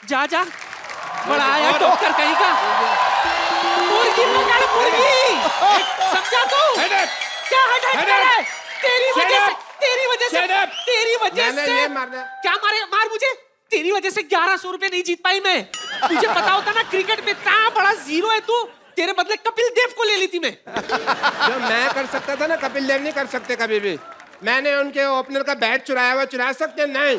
जा जा, बड़ा आया डॉक्टर कहीं का। मुर्गी पकड़ मुर्गी, समझा तू? क्या हेडेक? तेरी वजह से क्या मार मुझे। तेरी वजह से 1100 रुपए नहीं जीत पाई मैं। तुझे पता होता ना क्रिकेट में इतना बड़ा जीरो है तू, तेरे बदले कपिल देव को ले ली थी मैं। जो मैं कर सकता था ना कपिल देव नहीं कर सकते कभी भी। मैंने उनके ओपनर का बैट चुराया हुआ, चुरा सकते नहीं।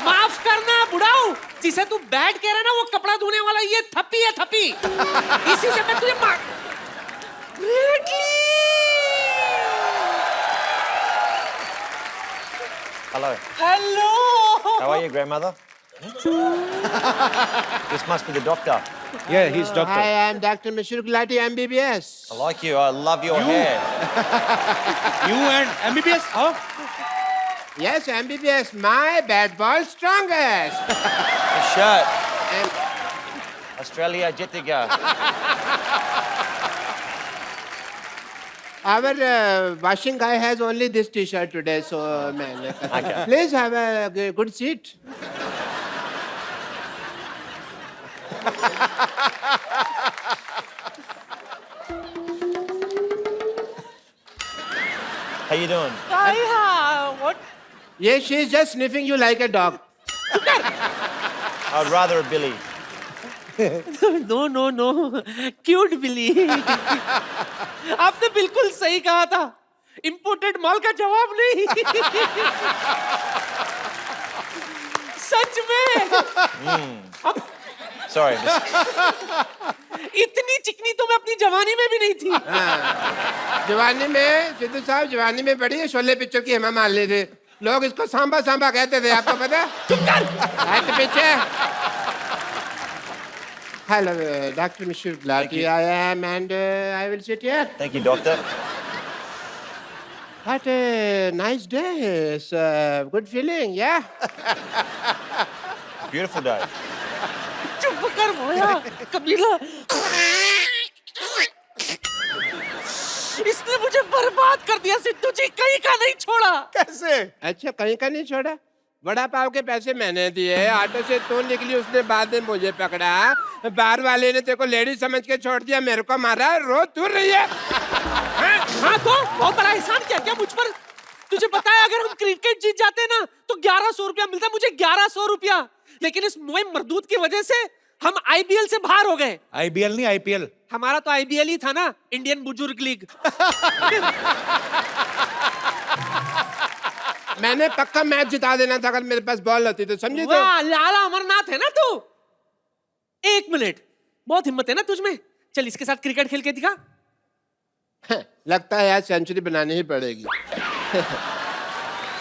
माफ करना बुढ़ाऊ, जिसे तू बैट कह रहा है ना वो कपड़ा धोने वाला ये थप्पी है, थप्पी। इसी से मैं तुझे मार। Hello. Hello. How are you, grandmother? This must be the doctor. Yeah, he's doctor. I am Dr. Mishra Gulati, MBBS. I like you. I love your hair. You and MBBS? Huh? Yes, MBBS, my bad ball strongest. The shirt. Australia Jitiga. Our washing guy has only this T-shirt today, so man, Okay. please have a good seat. How you doing? What? Yes, she's just sniffing you like a dog. I'd rather a Billy. No cute Billy. आपने बिल्कुल सही कहा था, imported माल का जवाब नहीं। सच में। Sorry. इतनी चिकनी तो मैं अपनी जवानी में भी नहीं थी। जवानी में सिद्धू साहब जवानी में बड़ी शोले पिक्चर की हेमा मालिनी थे। लोग इसको सांबा सांबा कहते थे, आपको पता? चुप कर। हाथ पीछे। Hello, Dr. Mishra Gulati. I am, and I will sit here. Thank you, doctor. What a nice day. It's a good feeling, yeah? Beautiful day. चुप कर भोया, कबीला। इसने मुझे बर्बाद कर दिया सिद्धू जी, कहीं का नहीं छोड़ा। कैसे? अच्छा, कहीं का नहीं छोड़ा? बड़ा पाव के पैसे मैंने दिए, ऑटो से तू निकली, उसने बाद में मुझे पकड़ा, बार वाले ने तेरे को लेडी समझ के छोड़ दिया, मेरे को मारा, रो तू रही है। हाँ तो बहुत बड़ा एहसान किया क्या मुझ पर? तुझे पता है अगर हम क्रिकेट जीत जाते ना तो 1100 रुपया मिलता, मुझे 1100 रुपया। लेकिन इस मोए मरदूत की वजह से हम आईबीएल से बाहर हो गए। IBL नहीं IPL. हमारा तो आईबीएल ही था ना, इंडियन बुजुर्ग लीग। मैंने पक्का मैच जिता देना था अगर मेरे पास बॉल होती तो, समझी? तो वाह, लाला अमरनाथ है ना तू। 1 मिनट, बहुत हिम्मत है ना तुझ में। चल इसके साथ क्रिकेट खेल के दिखा। लगता है यार सेंचुरी बनानी ही पड़ेगी।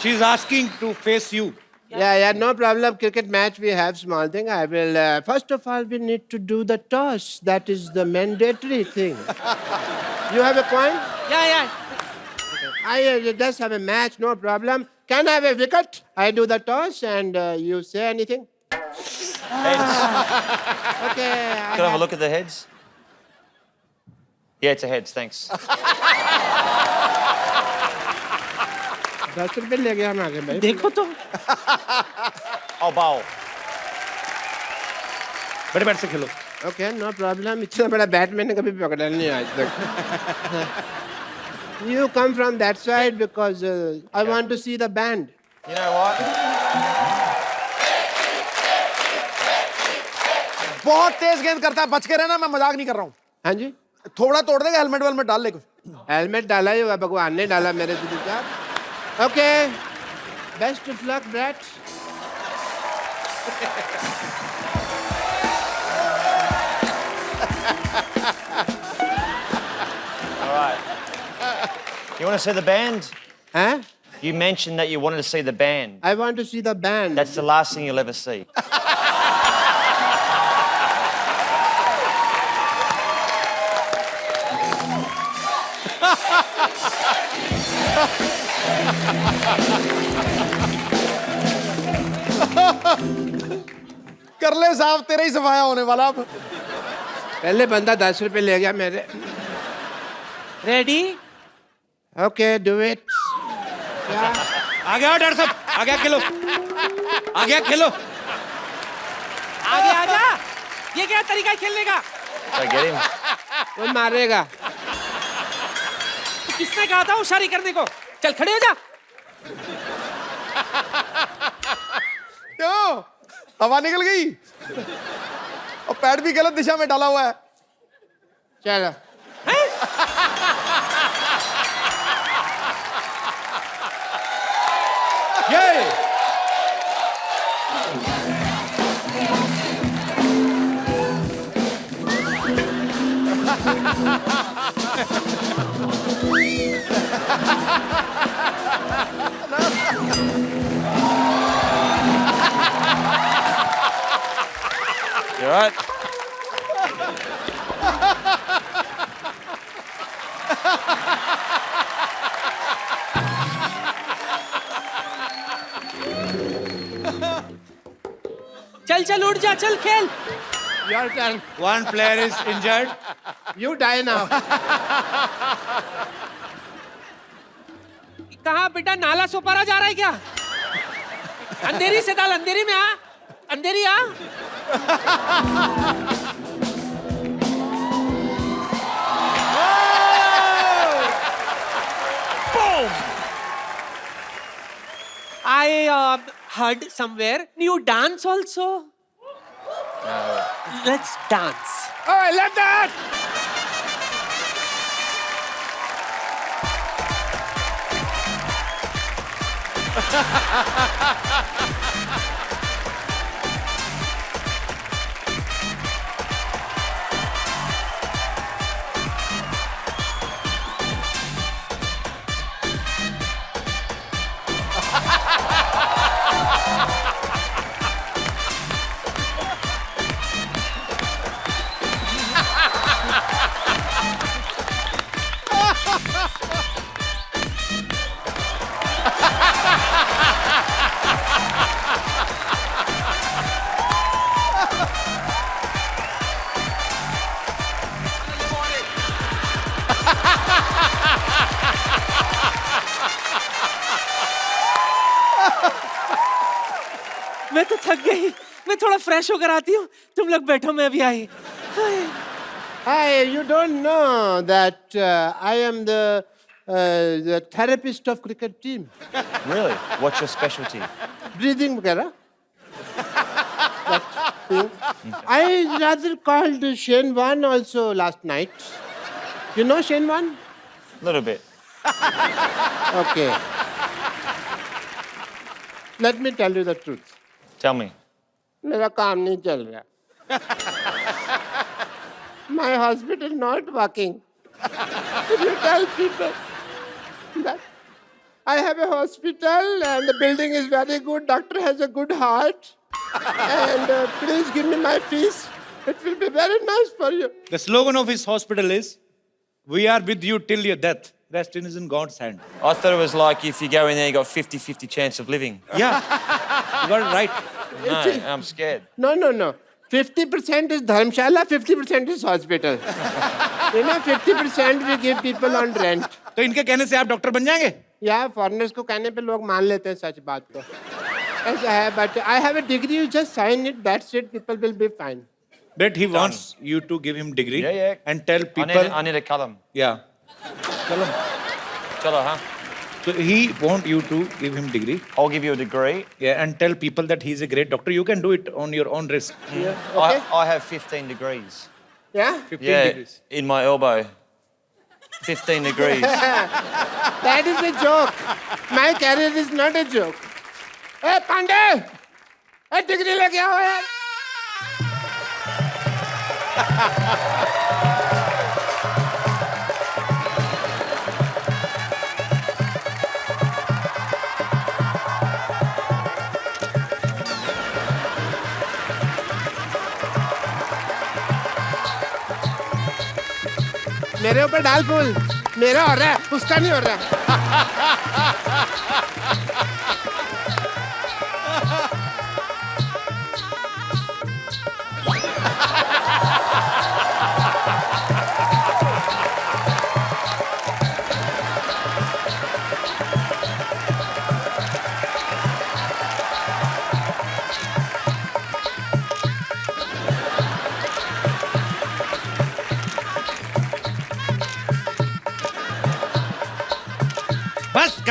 She's asking to face you. Yeah, no problem. Cricket match, we have small thing. I will, first of all, we need to do the toss. That is the mandatory thing. You have a coin? Yeah. I just have a match, no problem. Can I have a wicket? I do the toss and you say anything? Heads. Okay. Can I have a look at the heads? Yeah, it's a heads, thanks. 10 रुपए ले गया हम आगे भाई। देखो तो। I'll bowl. बड़े bat से खेलो. Okay, no problem. इतना बड़ा बैट मैंने कभी पकड़ा नहीं आज तक। You come from that side because I want to see the band. You know what? बहुत तेज गेंद करता है, बच के रहना, मैं मजाक नहीं कर रहा हूँ। हाँ जी? थोड़ा तोड़ देगा, हेलमेट वेलमेट डाल ले। हेलमेट डाला ही हुआ, भगवान ने डाला मेरे सिद्धू साहब। Okay, best of luck, Brett. All right. You want to see the band? Huh? You mentioned that you wanted to see the band. I want to see the band. That's the last thing you'll ever see. कर ले साहब, तेरा ही सफाया होने वाला अब। पहले बंदा 10 रुपए ले गया मेरे। रेडी? Okay, do it. आ गया डर सब, आ गया खेलो, आ गया खेलो। ये क्या तरीका है खेलने का? Go get him. वो मारेगा। तो किसने कहा था होशियारी करने को? चल खड़े हो जा। क्यों हवा निकल गई और पैड भी गलत दिशा में डाला हुआ है। चलो Yay! You alright? चल चल उठ जा, चल खेल। Your turn. One player is injured. You die now. कहाँ बेटा, नाला सोपारा जा रहा है क्या? अंधेरी से डाल, अंधेरी में आ, अंधेरी आ। I heard somewhere you dance also. Let's dance. Oh, I love that. मैं तो थक गई, मैं थोड़ा फ्रेश होकर आती हूँ, तुम लोग बैठो, मैं अभी आई। Hi, you don't know that I am the therapist of cricket team. Really? What's your specialty? Breathing वगैरह। That thing. I rather called Shane Warne also last night. You know Shane Warne? Little bit. Okay. Let me tell you the truth. Tell me. मेरा काम नहीं चल रहा। My hospital not working. If you tell people that I have a hospital and the building is very good, doctor has a good heart, and please give me my fees. It will be very nice for you. The slogan of his hospital is, "We are with you till your death. Rest is in God's hand." I thought it was like if you go in there, you got 50-50 chance of living. Yeah, you got it right. No, I'm scared. No. 50% is Dharmshala, 50% is hospital. You know, 50% we give people on rent. तो इनके कहने से आप doctor बन जाएंगे? या foreigners को कहने पे लोग मान लेते हैं सच बात को। ऐसा है, but I have a degree, you just sign it, that's it, people will be fine. But he wants you to give him degree Yeah. and tell people. I need a column. Yeah. Tell him. Chalo, huh? So he want you to give him degree. I'll give you a degree. Yeah, and tell people that he's a great doctor. You can do it on your own risk. Okay? I have 15 degrees. Yeah? 15 degrees. In my elbow. 15 degrees. That is a joke. My career is not a joke. Hey, Pandey! Hey, degree लेके आओ यार। मेरे ऊपर डाल फूल, मेरा हो रहा है, उसका नहीं हो रहा।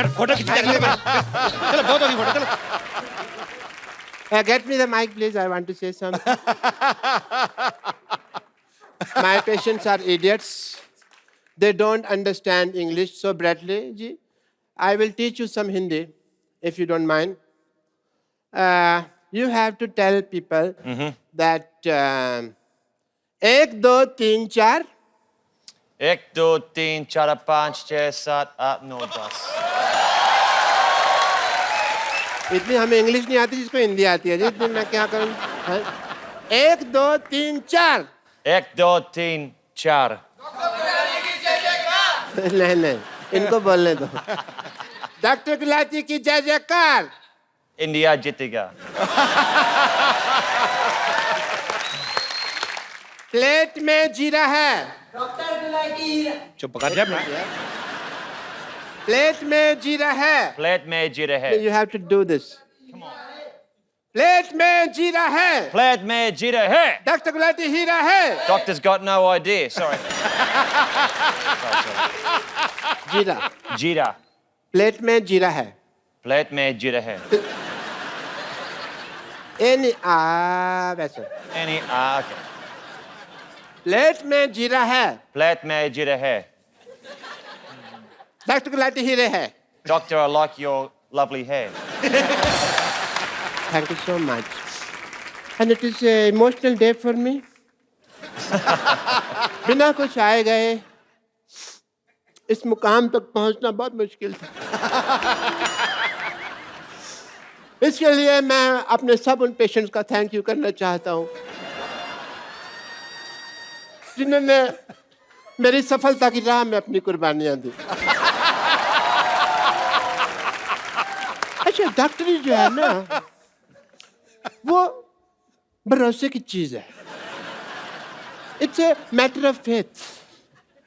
चल फोटो खींच चलो बहुत होगी फोटो चलो Get me the mic, please. I want to say something. My patients are idiots. They don't understand English. So, Bradley ji, I will teach you some Hindi, if you don't mind. You have to tell people that 1, 2, 3, 4. 1, 2, 3, 4, 5, 6, 7, 8, 9, 10. इतनी हमें English नहीं आती जिसको हिंदी आती है जी इतनी मैं क्या करूं 1, 2, 3, 4 1, 2, 3, 4. नहीं इनको बोलने दो डॉक्टर गुलाटी की जय जयकार India जीतेगा. प्लेट में जीरा है चुप कर जा प्लेट में जीरा है Plate में जीरा है. You have to do this. Plate में जीरा है Plate में जीरा है. डॉक्टर गुलाटी हीरा है Doctor's got no idea. Sorry. जीरा जीरा. प्लेट में जीरा है Plate में जीरा है. वैसे Okay. प्लेट में जीरा है Plate में जीरा है. डॉक्टर गुलाटी हीरे है Doctor, I like your lovely hair. Thank you so much. And it is an emotional day for me. बिना कुछ आए गए इस मुकाम तक पहुंचना बहुत मुश्किल था इसके लिए मैं अपने सब उन पेशेंट्स का थैंक यू करना चाहता हूं जिन्होंने मेरी सफलता की राह में अपनी कुर्बानियां दी अच्छा डॉक्टरी जो है ना वो भरोसे की चीज है it's a matter of faith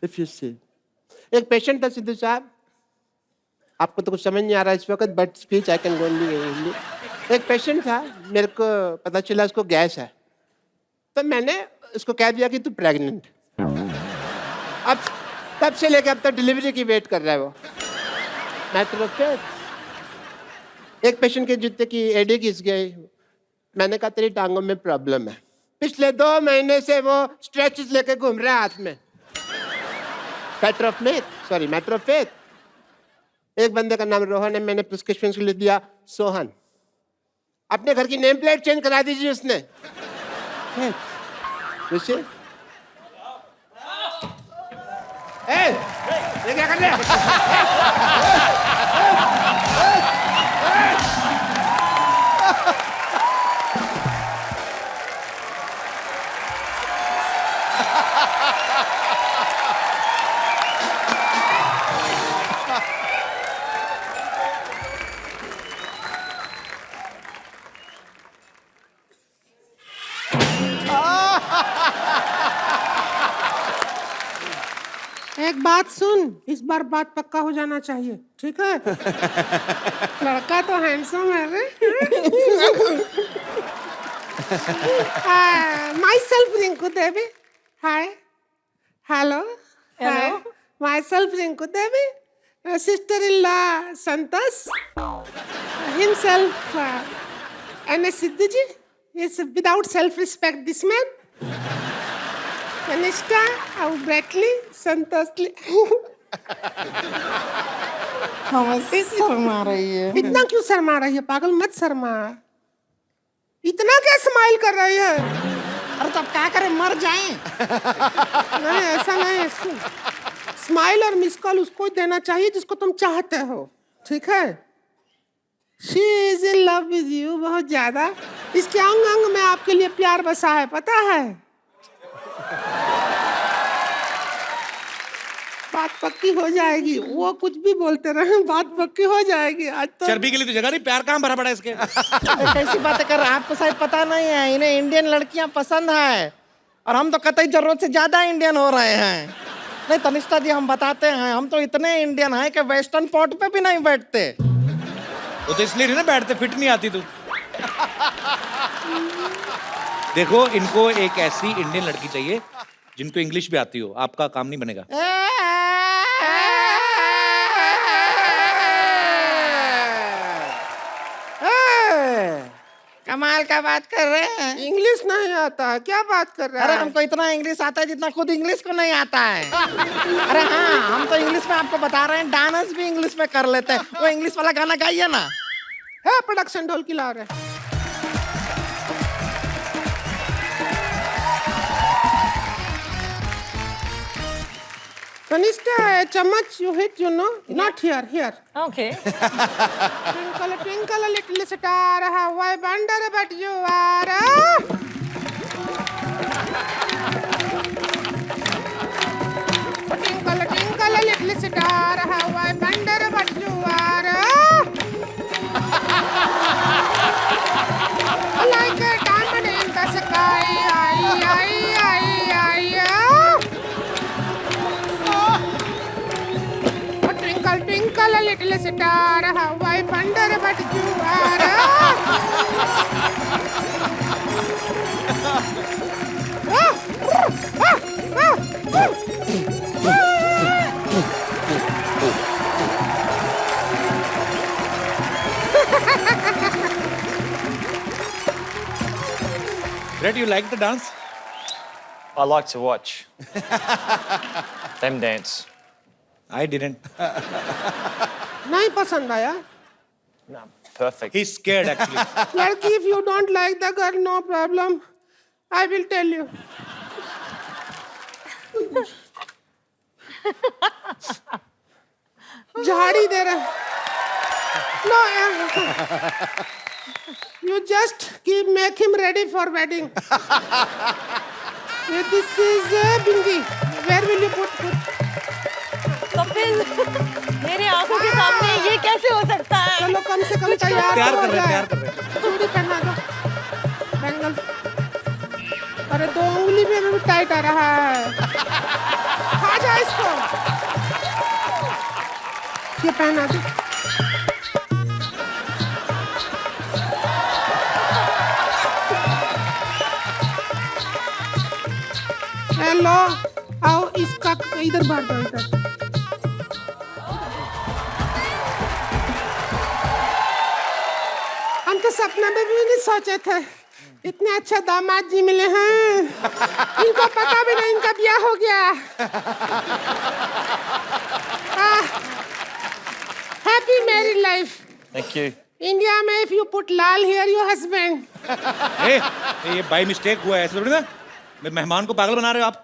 if you see एक पेशेंट था सिद्धू साहब आपको तो कुछ समझ नहीं आ रहा इस वक्त but speech I can go only एक पेशेंट था मेरे को पता चला उसको गैस है तो मैंने उसको कह दिया कि तू प्रेग्नेंट अब तब से लेकर अब तक डिलीवरी की वेट कर रहा है वो मैटर ऑफ फेथ एक पेशेंट के जूते की एडी घिस गई मैंने कहा तेरी टांगों में प्रॉब्लम है पिछले 2 महीने से वो स्ट्रेचेस लेके घूम रहा है हाथ में मैटर ऑफ फेथ एक बंदे का नाम रोहन है मैंने प्रिस्क्रिप्शन के लिए दिया सोहन अपने घर की नेम प्लेट चेंज करा दीजिए उसने ये क्या कर रहे हैं एक बात सुन इस बार बात पक्का हो जाना चाहिए ठीक है लड़का तो हैंडसम है रे myself Rinku Devi hi hello myself Rinku Devi sister in law Santosh himself एन Sidhu ji is without self respect this man Kanishtha और ब्रैटली संतोषली शर्मा रही है इतना क्यों शर्मा रही है पागल मत शर्मा इतना क्या स्माइल कर रही है अरे तब क्या करें मर जाएं नहीं ऐसा नहीं सुन स्माइल और मिस कॉल उसको देना चाहिए जिसको तुम चाहते हो ठीक है she is in love with you बहुत ज्यादा इसके अंग अंग में आपके लिए प्यार बसा है पता है बात पक्की हो जाएगी वो कुछ भी बोलते रहे बात पक्की हो जाएगी आज तो चर्बी के लिए तो जगह नहीं प्यार कहाँ भरा पड़ा है इसके कैसी बातें कर रहे हैं आपको शायद पता नहीं है इन्हें इंडियन लड़कियां पसंद है और हम तो कतई जरूरत से ज्यादा इंडियन हो रहे हैं नहीं तनिष्ठा जी हम बताते हैं हम तो इतने इंडियन हैं कि वेस्टर्न पॉट पे भी नहीं बैठते वो तो इसलिए नहीं ना बैठते फिट नहीं आती तू देखो इनको एक ऐसी इंडियन लड़की चाहिए जिनको इंग्लिश भी आती हो आपका काम नहीं बनेगा कमाल का बात कर रहे हैं। इंग्लिश नहीं आता है, क्या बात कर रहा अरे है? हमको इतना इंग्लिश आता है जितना खुद इंग्लिश को नहीं आता है। अरे हाँ, हम तो इंग्लिश में आपको बता रहे हैं, डांस भी इंग्लिश में कर लेते हैं। वो इंग्लिश वाला गाना गाइए ना। है प्रोडक्शन ढोल की ला रहे। Kanishka, a chammach you hit, you know, not here, here. Okay. Twinkle, twinkle, little star, how I wonder but you are. Twinkle, twinkle, little star, how I wonder but you are. Like a diamond in the sky, Twinkle, twinkle, little star, how I wonder what you Red, you like the dance? I like to watch them dance. I didn't. नहीं पसंद आया? No, perfect. He's scared actually. लड़की, if you don't like the girl, no problem. I will tell you. झाड़ी दे रहा। No, you just make him ready for wedding. This is Bingi. Where will you put? Kapil, मेरे आंखों के सामने ये कैसे हो सकता है? चलो कम से कम तैयार प्यार तो कर हो रहे हैं, जाए। प्यार कर रहे हैं। चूड़ी पहना दो, बैंगल। अरे 2 उंगली में भी टाइट आ रहा है। खा जा इसको। ये पहना दो। हेलो, आओ इसका इधर बांध दो इधर। हम तो सपना में भी नहीं सोचे थे इतने अच्छे दामाद जी मिले हैं। इनको पता भी नहीं इनका ब्याह हो गया। Happy married life. Thank you. India में इफ यू पुट लाल हियर योर हस्बैंड। ये बाई मिस्टेक हुआ है, ऐसे थोड़ी ना। मेहमान को पागल बना रहे हो आप।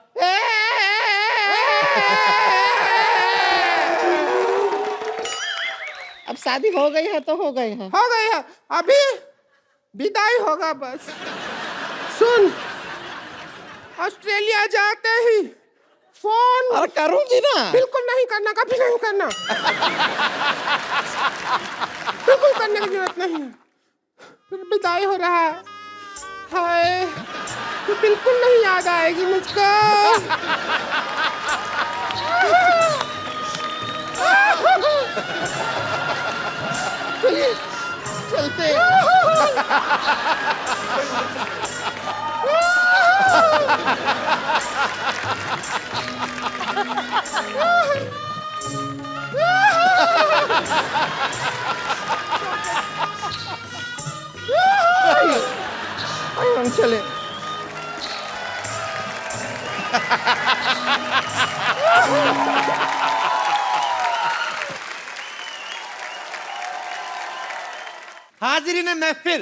अब शादी हो गई है तो हो गई है। हो गई है, अभी विदाई होगा बस। सुन, ऑस्ट्रेलिया जाते ही फोन अरे करूंगी ना। बिल्कुल नहीं करना, कभी नहीं करना। बिल्कुल करने की जरूरत नहीं है। फिर विदाई हो रहा है। हाय, तो बिल्कुल नहीं याद आएगी मुझको। चलिए, चलते हैं। आइए, हम चले। हाजिरीन महफिल,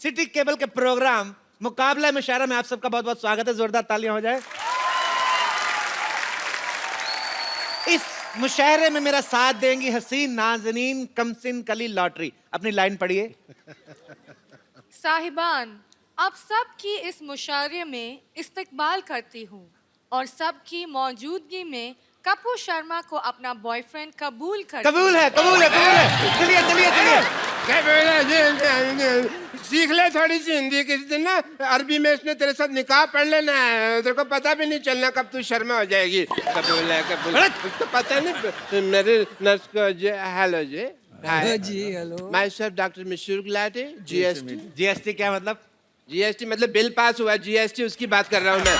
सिटी केबल के प्रोग्राम मुकाबला मुशायरा में आप सबका बहुत बहुत स्वागत है। जोरदार तालियां हो जाए। इस मुशायरे में मेरा साथ देंगी हसीन नाज़नीन कमसिन कली लॉटरी। अपनी लाइन पढ़िए। साहिबान, आप सबकी इस मुशायरे में इस्तकबाल करती हूँ और सबकी मौजूदगी में कपूर शर्मा को अपना बॉयफ्रेंड कबूल कर। कबूल है, कबूल है, कबूल है। चलिए चलिए चलिए। सीख ले थोड़ी सी हिंदी। किसी दिन ना अरबी में इसने तेरे साथ निकाह पढ़ लेना है, तेरे को पता भी नहीं चलना कब तू शर्मा हो जाएगी। कबूल है, कबूल। तो पता नहीं मेरे नर्स को हेलो जी, hello. Myself doctor Mishur Gulati, GST. GST क्या मतलब? जीएसटी मतलब बिल पास हुआ, जीएसटी उसकी बात कर रहा हूँ मैं।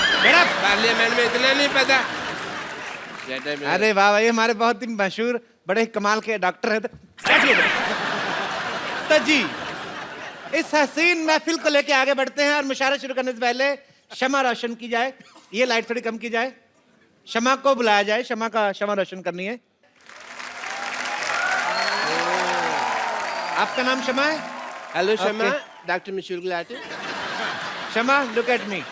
पार्लियामेंट में इतना नहीं पता। अरे वाह भाई, हमारे बहुत ही मशहूर बड़े कमाल के डॉक्टर हैं। तो जी, इस हसीन महफिल को लेके आगे बढ़ते हैं और मुशायरा शुरू करने से पहले शमा रोशन की जाए। ये लाइट थोड़ी कम की जाए। शमा को बुलाया जाए, शमा रोशन करनी है। आपका नाम शमा है? Hello Shama, Okay. Doctor Mishul Gulati. Shama, look at me.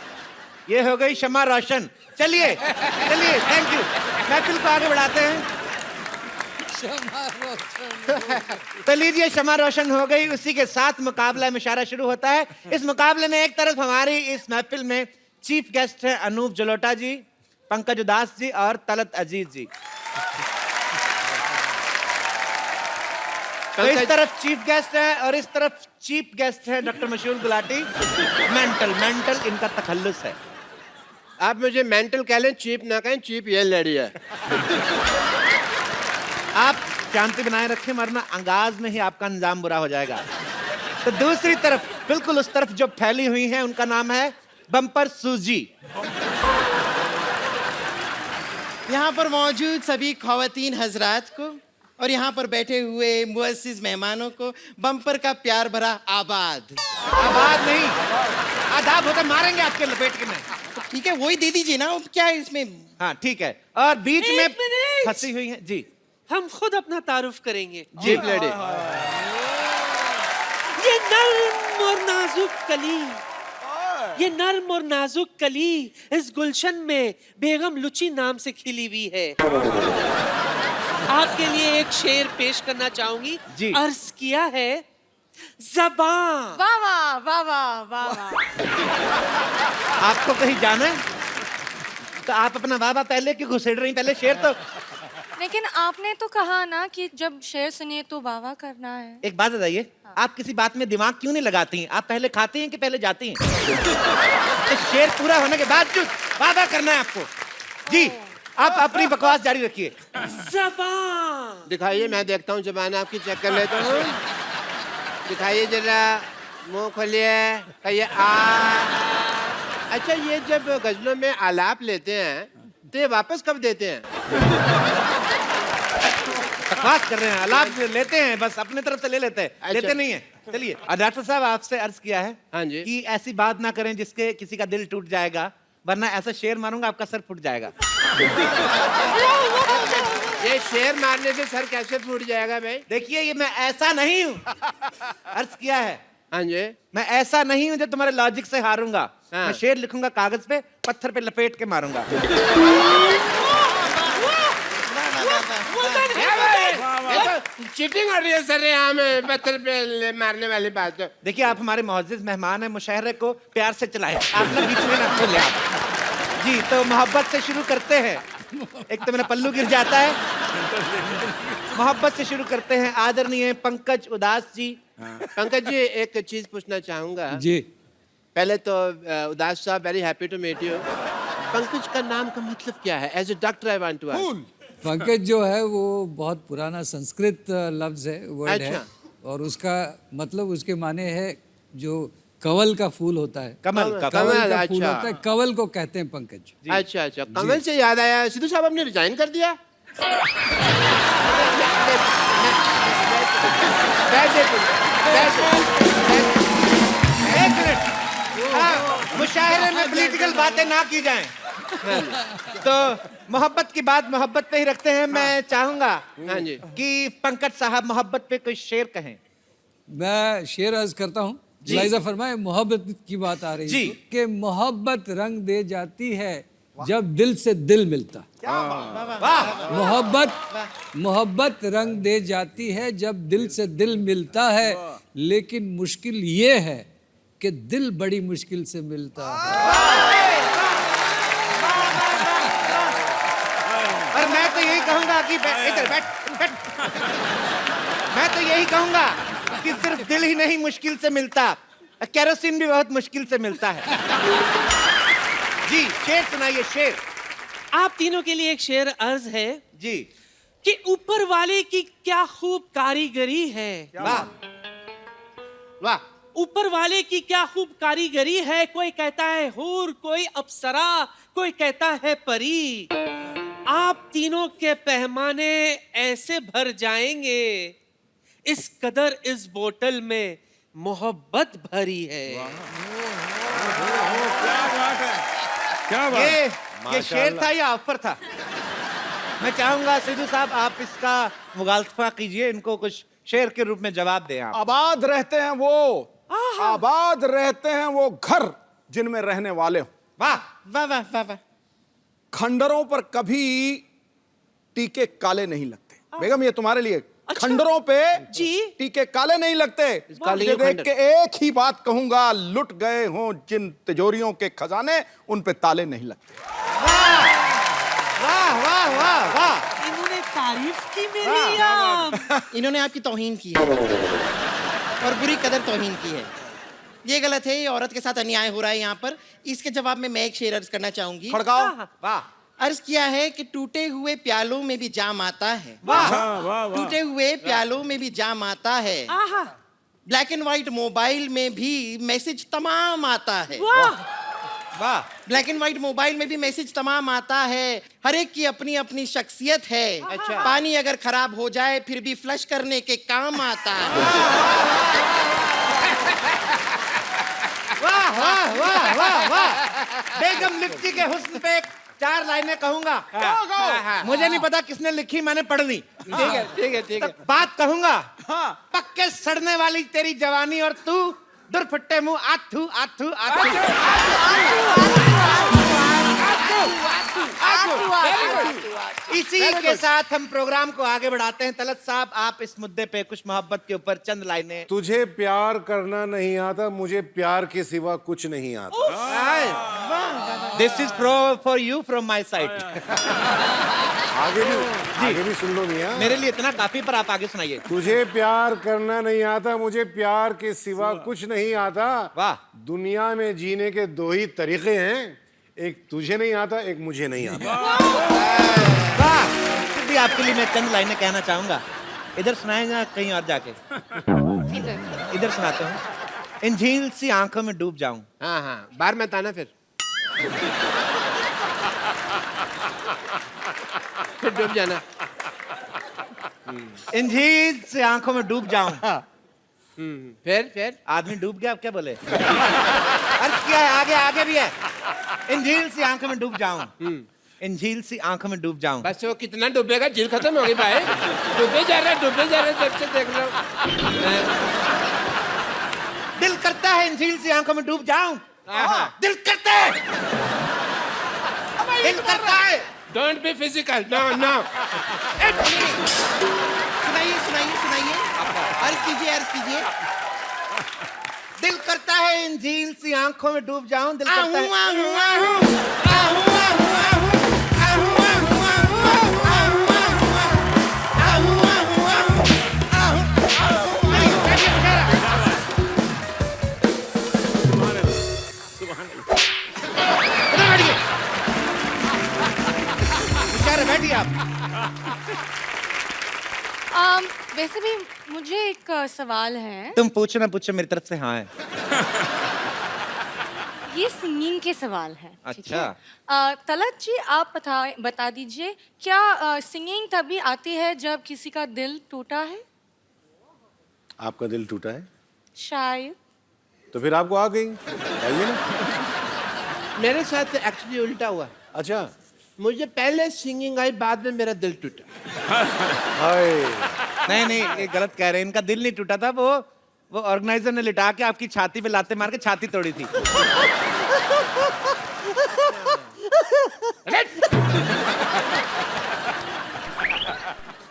ये हो गई शमा रोशन। चलिए चलिए, थैंक यू। महफिल को आगे बढ़ाते हैं। तो लीजिए, शमा रोशन हो गई। उसी के साथ मुकाबला मुशायरा शुरू होता है। इस मुकाबले में एक तरफ हमारी इस महफिल में चीफ गेस्ट हैं अनूप जलोटा जी, पंकज उदास जी और तलत अजीज जी। तो इस तरफ चीफ गेस्ट है और इस तरफ चीफ गेस्ट है डॉक्टर मशहूर गुलाटी। मेंटल इनका तखल्लुस है। आप मुझे मेंटल कह लें, चीप ना कहें। चीप ये लड़ी है। आप शांति बनाए रखें, वरना अंगाज में ही आपका अंजाम बुरा हो जाएगा। तो दूसरी तरफ, बिल्कुल उस तरफ जो फैली हुई है, उनका नाम है बम्पर सूजी। यहाँ पर मौजूद सभी ख़वातीन हजरात को और यहाँ पर बैठे हुए मुअस्सिस मेहमानों को बम्पर का प्यार भरा आबाद। आवाज नहीं, आदाब होकर मारेंगे आपके लपेट के में। तो ठीक है, वही दे दीजिए ना, क्या है इसमें। हाँ ठीक है। और बीच में एक मिनट। फंसी हुई है जी। हम खुद अपना तारुफ करेंगे। चीप लड़ी। ये नर्म और नाजुक कली, ये नर्म और नाजुक कली इस गुलशन में बेगम लुची नाम से खिली हुई है। आपके लिए एक शेर पेश करना चाहूंगी। जी। अर्ज किया है, ज़बान। वाह वाह वाह वाह वाह वाह। आपको कहीं जाना है तो आप अपना वाह वाह पहले क्यों घुसेड़ रही? पहले शेर तो। लेकिन आपने तो कहा ना कि जब शेर सुनिए तो वाह वाह करना है। एक बात बताइए, आप किसी बात में दिमाग क्यों नहीं लगाती हैं? आप पहले खाती हैं कि पहले जाती हैं? तो शेर पूरा होने के बाद जो वाह वाह करना है आपको। जी, आप अपनी बकवास जारी रखिए। ज़बान। दिखाइए, मैं देखता हूँ जबान आपकी, चेक कर लेता हूँ। दिखाइए जरा, मुंह खोलिए, कहिए आ। अच्छा, ये जब गजलों में आलाप लेते हैं तो ये वापस कब देते हैं? बकवास कर रहे हैं, आलाप लेते हैं, बस अपने तरफ से ले लेते हैं। अच्छा। लेते नहीं है। चलिए, और डॉक्टर साहब आपसे अर्ज किया है हाँ जी। कि ऐसी बात ना करें जिसके किसी का दिल टूट जाएगा, वरना ऐसा शेर मारूंगा आपका सर फूट जाएगा। ये शेर मारने से सर कैसे फूट जाएगा भाई? देखिए, ये मैं ऐसा नहीं हूँ। अर्ज किया है, हाँ जी। मैं ऐसा नहीं हूँ जो तुम्हारे लॉजिक से हारूंगा। हाँ। मैं शेर लिखूंगा कागज पे, पत्थर पे लपेट के मारूंगा। चीटिंग हो रही है सर यहाँ में, पत्थर पे मारने वाली बात है। देखिए, आप हमारे मुअज़्ज़िज़ मेहमान हैं, मुशायरे को प्यार से चलाएं। आप ना बीच में ना खोलें आप। जी, तो मोहब्बत से शुरू करते हैं। एक तो मेरा पल्लू गिर जाता है। मोहब्बत से शुरू करते हैं। आदरणीय पंकज उदास जी। पंकज जी, एक चीज पूछना चाहूंगा जी। पहले तो उदास साहब, very happy to meet you. Pankaj का नाम का मतलब क्या है? As a doctor I want to ask. Pankaj जो है वो बहुत पुराना संस्कृत लफ्ज है, वर्ड है, अच्छा। और उसका मतलब, उसके माने है जो कवल का फूल होता है, कमल का कवल कमल, का फूल अच्छा। होता है, कवल को कहते हैं पंकज। अच्छा अच्छा, कमल से याद आया, सिद्धू साहब आपने रिजाइन कर दिया? एक मिनट, हाँ, मुशायरे में पॉलिटिकल बातें ना की जाएं। तो मोहब्बत की बात मोहब्बत पे ही रखते हैं। मैं चाहूंगा हाँ जी। कि पंकज साहब मोहब्बत पे कोई शेर कहें। मैं शेर अर्ज करता हूँ। लाइजा फरमाए, मोहब्बत की बात आ रही जी। है कि मोहब्बत रंग दे जाती है जब दिल से दिल मिलता। वाह, मोहब्बत रंग दे जाती है जब दिल से दिल मिलता है, लेकिन मुश्किल ये है कि दिल बड़ी मुश्किल से मिलता है। और मैं तो यही कहूंगा कि इधर बैठ। मैं तो यही कहूंगा कि सिर्फ दिल ही नहीं मुश्किल से मिलता, केरोसिन भी बहुत मुश्किल से मिलता है। जी, शेर सुनाइए, शेर। आप तीनों के लिए एक शेर अर्ज है जी। कि ऊपर वाले की क्या खूब कारीगरी है। वाह वाह। ऊपर वाले की क्या खूब कारीगरी है। कोई कहता है हूर, कोई अप्सरा, कोई कहता है परी। आप तीनों के पैमाने ऐसे भर जाएंगे, इस कदर इस बोतल में मोहब्बत भरी है। क्या बात ये शेर था या ऑफर था? मैं चाहूंगा सिद्धू साहब आप इसका मुगालफा कीजिए, इनको कुछ शेर के रूप में जवाब दें आप। आबाद रहते हैं वो, आबाद रहते हैं वो घर जिनमें रहने वाले हो। वाह वाह वाह वाह वाह। खंडरों पर कभी टीके काले नहीं लगते। बेगम ये तुम्हारे लिए। खंडरों पे जी टीके काले नहीं लगते। ये देख के एक ही बात कहूंगा, लुट गए हों जिन तिजोरियों के खजाने, उन पे ताले नहीं लगते। वाह वाह वाह वाह। इन्होंने तारीफ की मेरी या इन्होंने आपकी तौहीन की है और बुरी कदर तौहीन की है। ये गलत है, ये औरत के साथ अन्याय हो रहा है यहाँ पर। इसके जवाब में मैं एक शेर अर्ज करना चाहूंगी। खड़काओ। वाह। अर्ज किया है कि टूटे हुए प्यालों में भी जाम आता है। वाह। टूटे हुए प्यालों में भी जाम आता है। ब्लैक एंड व्हाइट मोबाइल में भी मैसेज तमाम आता है। वाह। ब्लैक एंड व्हाइट मोबाइल में भी मैसेज तमाम आता है। हर एक की अपनी अपनी शख्सियत है। अच्छा। पानी अगर खराब हो जाए फिर भी फ्लश करने के काम आता है। वाह वाह वाह वाह वाह। बेगम लिप्टी के हुस्न पे 4 लाइनें कहूंगा। मुझे नहीं पता किसने लिखी, मैंने पढ़ दी। ठीक है ठीक है ठीक है। बात कहूंगा। पक्के सड़ने वाली तेरी जवानी और तू दुरफट्टे मुंह आथू आथू आथू। इसी के साथ हम प्रोग्राम को आगे बढ़ाते हैं। तलत साहब आप इस मुद्दे पे कुछ मोहब्बत के ऊपर चंद लाइनें। तुझे प्यार करना नहीं आता, मुझे प्यार के सिवा कुछ नहीं आता। This is for you from my side. आगे भी सुन लो मियां। मेरे लिए इतना काफी, पर आप आगे सुनाइए। तुझे प्यार करना नहीं आता, मुझे प्यार के सिवा कुछ नहीं आता। वाह। दुनिया में जीने के 2 ही तरीके हैं, एक तुझे नहीं आता, एक मुझे नहीं आता। वाह। फिर भी आपके लिए मैं चंद लाइनें कहना चाहूंगा। इधर सुनाए या कहीं और जाके? इधर सुनाते हूँ। इन झील सी आंखों में डूब जाऊं। हाँ हाँ, बाहर में ताना फिर डूब जाना। इन झील से आंखों में डूब जाऊं। फिर आदमी डूब गया, अब क्या बोले? अर्थ क्या है? आगे आगे भी है। इन झील सी आंखों में डूब जाऊं। इन झील सी आंखों में डूब जाऊं। बस वो कितना डूबेगा, झील खत्म होगी भाई। डूबे जा रहा जब से देख रहा हूँ। दिल करता है इन झील सी आंखों में डूब जाऊं। दिल करता है। दिल करता है। Don't be physical. No no. सुनाइए सुनाइए सुनाइए। अर्ज कीजिए अर्ज कीजिए। दिल करता है इन झील सी आंखों में डूब जाऊं। दिल करता है। बैठिए आप। वैसे भी मुझे एक सवाल है। तुम पूछो ना पूछो, मेरी तरफ से हाँ है। ये सिंगिंग के सवाल है। ठीक है? अच्छा। तलत जी आप बता दीजिए, क्या सिंगिंग तभी आती है जब किसी का दिल टूटा है? आपका दिल टूटा है शायद। तो फिर आपको आ गई, आइए ना। मेरे साथ एक्चुअली उल्टा हुआ। अच्छा। मुझे पहले सिंगिंग आई, बाद में मेरा दिल टूटा। नहीं नहीं, ये गलत कह रहे हैं। इनका दिल नहीं टूटा था, वो ऑर्गेनाइजर ने लिटा के आपकी छाती पे लाते मार के छाती तोड़ी थी।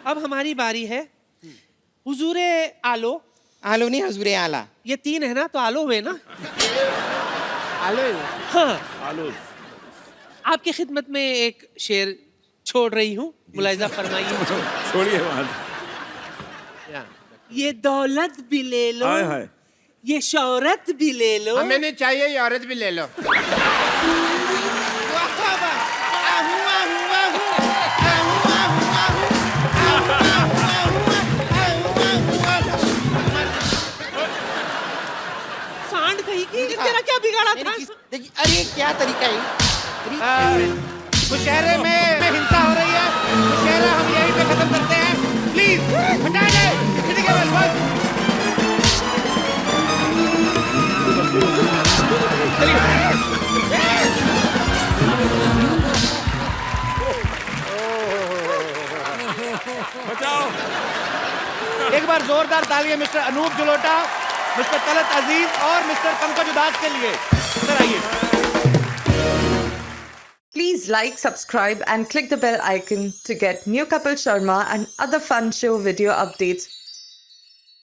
अब हमारी बारी है। हुजूरे आलो। आलो नहीं, हजूरे आला। ये 3 है ना, तो आलो हुए ना। आलो। हाँ। आलो। आपकी खिदमत में एक शेर छोड़ रही हूँ, मुलाहिजा फरमाइए। छोड़िए बात। ये दौलत भी ले लो, ये शौहरत भी ले लो। हमें नहीं चाहिए, ये औरत भी ले लो। सांड कहीं की, तेरा क्या बिगाड़ा था? देखिए, अरे क्या तरीका है। मुशहरे में हिंसा हो रही है। मुशहरा हम यहीं पे खत्म करते हैं। प्लीज हटा दे। बचाओ। एक बार जोरदार तालियां मिस्टर अनूप जलोटा, मिस्टर तलत अजीज और मिस्टर पंकज उदास के लिए। सर आइए। Please like, subscribe and click the bell icon to get new Kapil Sharma and other fun show video updates